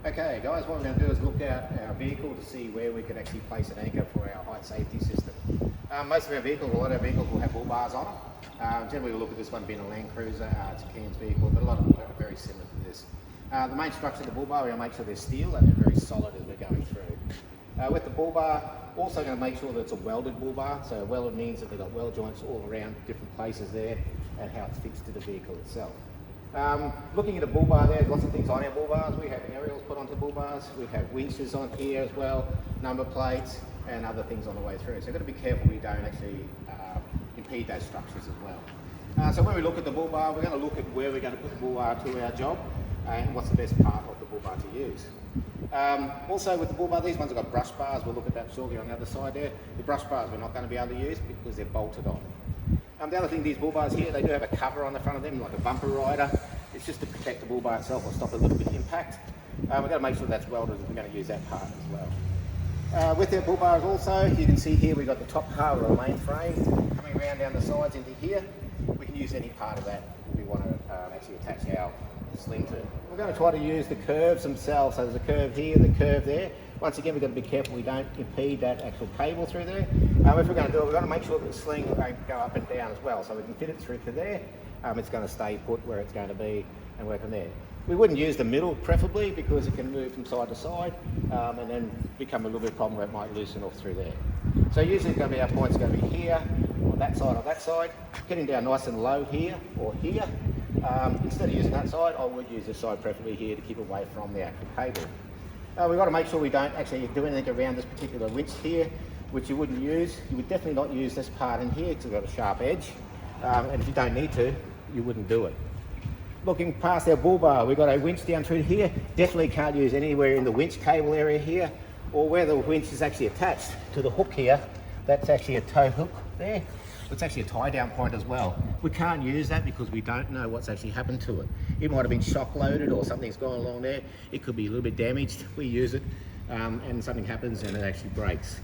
Okay guys, what we're going to do is look at our vehicle to see where we can actually place an anchor for our height safety system. Most of our vehicles, a lot of our vehicles will have bull bars on them. Generally we'll look at this one being a Land Cruiser, it's a Cairns vehicle, but a lot of them are very similar to this. The main structure of the bull bar, we're going to make sure they're steel and they're very solid as we're going through. With the bull bar, also going to make sure that it's a welded bull bar. So welded means that they've got weld joints all around different places there and how it's fixed to the vehicle itself. Looking at a bull bar, there's lots of things on our bull bars. We have aerials put onto bull bars, we have winches on here as well, number plates and other things on the way through. So you've got to be careful we don't actually impede those structures as well. So when we look at the bull bar, we're going to look at where we're going to put the bull bar to our job and what's the best part of the bull bar to use. Also with the bull bar, these ones have got brush bars. We'll look at that shortly on the other side there. The brush bars we're not going to be able to use because they're bolted on. The other thing, these bull bars here, they do have a cover on the front of them, like a bumper rider. It's just to protect the bull bar itself or stop a little bit of impact. We've got to make sure that's welded if we're going to use that part as well. With our bull bars also, you can see here we've got the top part of a main frame coming around down the sides into here. We can use any part of that if we want to actually attach our sling to. We're going to try to use the curves themselves. So there's a curve here, the curve there. Once again, we've got to be careful we don't impede that actual cable through there. If we're going to do it, we've got to make sure that the sling won't go up and down as well. So we can fit it through to there. It's going to stay put where it's going to be and work from there. We wouldn't use the middle preferably because it can move from side to side and then become a little bit of a problem where it might loosen off through there. So usually it's going to be our points going to be here, on that side or that side, getting down nice and low here or here. Instead of using that side, I would use this side preferably here to keep away from the actual cable. We've got to make sure we don't actually do anything around this particular winch here, which you wouldn't use. You would definitely not use this part in here because it's got a sharp edge. And if you don't need to, you wouldn't do it. Looking past our bull bar, we've got a winch down through here. Definitely can't use anywhere in the winch cable area here or where the winch is actually attached to the hook here. That's actually a tow hook there. It's actually a tie down point as well. We can't use that because we don't know what's actually happened to it. It might have been shock loaded or something's gone along there. It could be a little bit damaged. We use it and something happens and it actually breaks.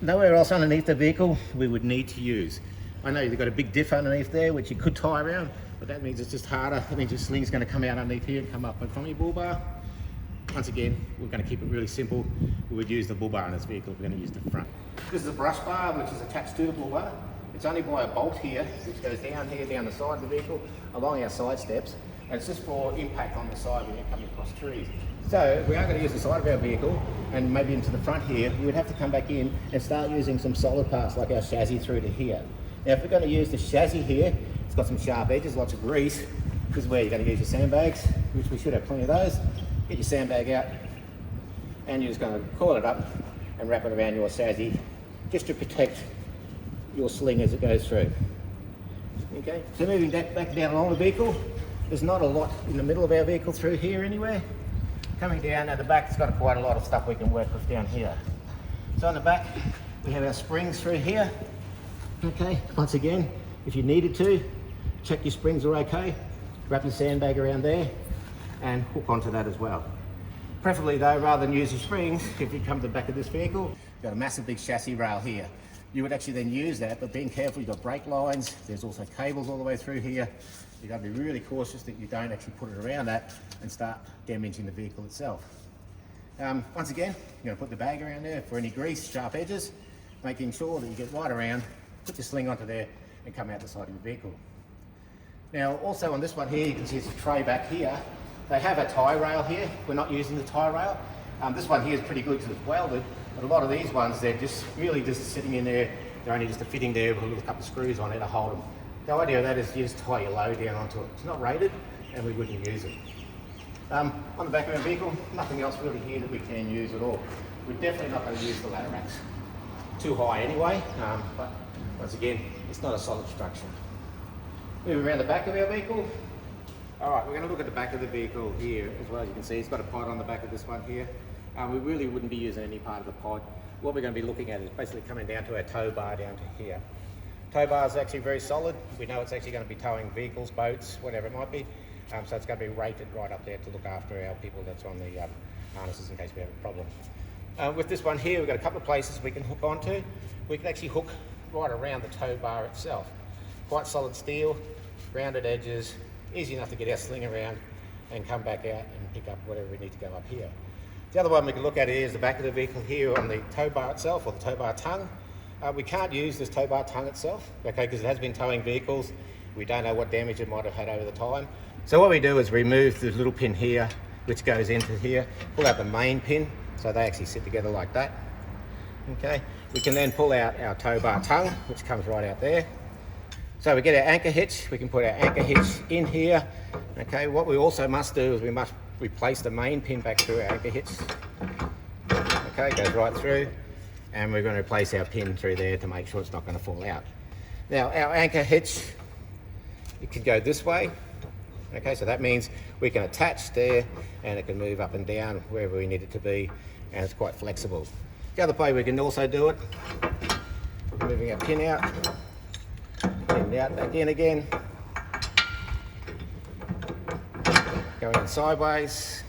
Nowhere else underneath the vehicle we would need to use. I know you've got a big diff underneath there which you could tie around, but that means it's just harder. That means your sling's going to come out underneath here and come up from your bull bar. Once again, we're going to keep it really simple. We would use the bull bar in this vehicle if we're going to use the front. This is a brush bar which is attached to the bull bar. It's only by a bolt here, which goes down here, down the side of the vehicle, along our side steps, and it's just for impact on the side when you're coming across trees. So if we are going to use the side of our vehicle, and maybe into the front here, we would have to come back in and start using some solid parts like our chassis through to here. Now if we're going to use the chassis here, it's got some sharp edges, lots of grease. This is where you're going to use your sandbags, which we should have plenty of those. Get your sandbag out, and you're just going to coil it up and wrap it around your chassis, just to protect your sling as it goes through. Okay, so moving back down along the vehicle, there's not a lot in the middle of our vehicle through here anywhere. Coming down at the back, it's got quite a lot of stuff we can work with down here. So on the back, we have our springs through here. Okay, once again, if you needed to, check your springs are okay, wrap your sandbag around there and hook onto that as well. Preferably though, rather than use the springs, if you come to the back of this vehicle, you've got a massive big chassis rail here. You would actually then use that, but being careful, you've got brake lines, there's also cables all the way through here. You've got to be really cautious that you don't actually put it around that and start damaging the vehicle itself. Once again, you're going to put the bag around there for any grease, sharp edges, making sure that you get right around, put your sling onto there and come out the side of your vehicle. Now also on this one here, you can see it's a tray back here. They have a tie rail here. We're not using the tie rail. This one here is pretty good because it's welded, but a lot of these ones, they're just really just sitting in there. They're only just a fitting there with a couple of screws on it to hold them. The idea of that is you just tie your load down onto it. It's not rated and we wouldn't use it. On the back of our vehicle, nothing else really here that we can use at all. We're definitely not going to use the ladder racks. Too high anyway, but once again, it's not a solid structure. Moving around the back of our vehicle. All right, we're going to look at the back of the vehicle here as well. As you can see, it's got a pod on the back of this one here. We really wouldn't be using any part of the pod. What we're going to be looking at is basically coming down to our tow bar down to here. Tow bar is actually very solid. We know it's actually going to be towing vehicles, boats, whatever it might be. So it's going to be rated right up there to look after our people that's on the harnesses in case we have a problem. With this one here, we've got a couple of places we can hook onto. We can actually hook right around the tow bar itself. Quite solid steel, rounded edges, easy enough to get our sling around and come back out and pick up whatever we need to go up here. The other one we can look at is the back of the vehicle here on the tow bar itself, or the tow bar tongue. We can't use this tow bar tongue itself, okay, because it has been towing vehicles. We don't know what damage it might have had over the time. So what we do is remove this little pin here, which goes into here, pull out the main pin, so they actually sit together like that. Okay, we can then pull out our tow bar tongue, which comes right out there. So we get our anchor hitch, we can put our anchor hitch in here. Okay, what we also must do is we must replace the main pin back through our anchor hitch. Okay, goes right through, and we're going to replace our pin through there to make sure it's not going to fall out. Now our anchor hitch, it can go this way. Okay, so that means we can attach there and it can move up and down wherever we need it to be, and it's quite flexible. The other way we can also do it, moving our pin out, pin out, back in again, going in sideways,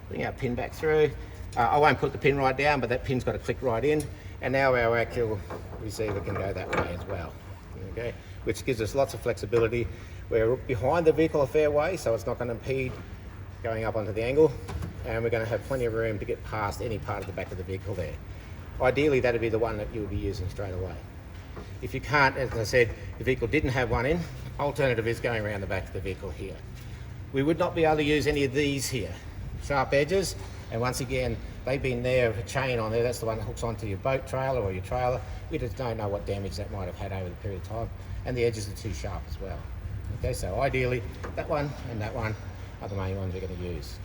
bring our pin back through. I won't put the pin right down, but that pin's got to click right in, and now our actual receiver can go that way as well. Okay, which gives us lots of flexibility. We're behind the vehicle a fair way, so it's not going to impede going up onto the angle, and we're going to have plenty of room to get past any part of the back of the vehicle there. Ideally, that'd be the one that you would be using straight away. If you can't, as I said, the vehicle didn't have one in, alternative is going around the back of the vehicle here. We would not be able to use any of these here, sharp edges, and once again, they've been there with a chain on there, that's the one that hooks onto your boat trailer or your trailer. We just don't know what damage that might have had over the period of time, and the edges are too sharp as well. Okay, so ideally, that one and that one are the main ones we're going to use.